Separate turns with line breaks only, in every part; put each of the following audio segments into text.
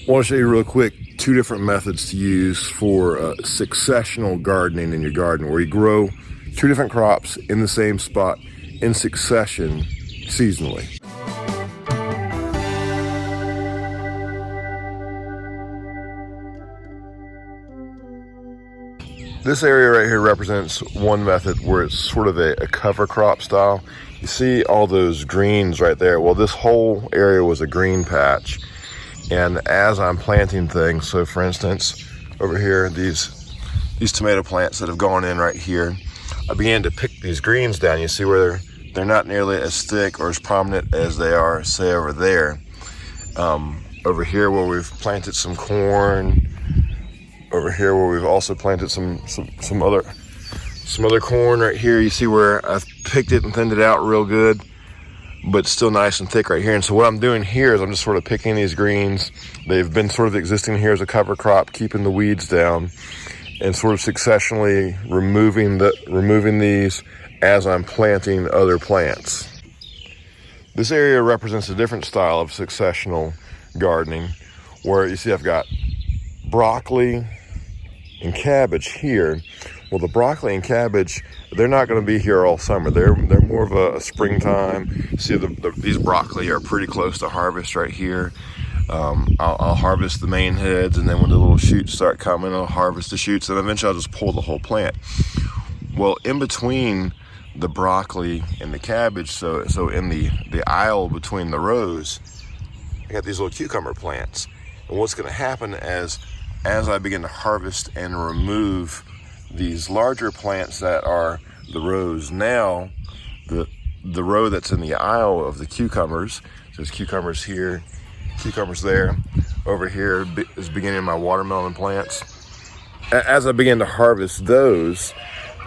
I want to show you real quick two different methods to use for successional gardening in your garden, where you grow two different crops in the same spot in succession seasonally. This area right here represents one method where it's sort of a cover crop style. You see all those greens right there. Well, this whole area was a green patch. And as I'm planting things, so for instance, over here, these tomato plants that have gone in right here, I began to pick these greens down. You see where they're not nearly as thick or as prominent as they are, say, over there. Over here where we've planted some corn, over here where we've also planted some other corn right here. You see where I've picked it and thinned it out real good, but still nice and thick right here. And so what I'm doing here is I'm just sort of picking these greens. They've been sort of existing here as a cover crop, keeping the weeds down, and sort of successionally removing these as I'm planting other plants. This area represents a different style of successional gardening, where you see I've got broccoli and cabbage here. Well, the broccoli and cabbage, they're not going to be here all summer. They're more of a springtime. See, these broccoli are pretty close to harvest right here. I'll harvest the main heads, and then when the little shoots start coming, I'll harvest the shoots, and eventually I'll just pull the whole plant. Well, in between the broccoli and the cabbage, so in the aisle between the rows, I got these little cucumber plants. And what's going to happen as I begin to harvest and remove these larger plants that are the rows now, the row that's in the aisle of the cucumbers, so there's cucumbers here, cucumbers there, over here is beginning my watermelon plants. As I begin to harvest those,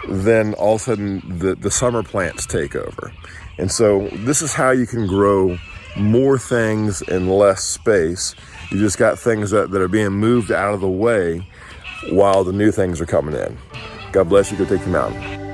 then all of a sudden the summer plants take over. And so this is how you can grow more things in less space. You just got things that are being moved out of the way while the new things are coming in. God bless you. Go take your mountain.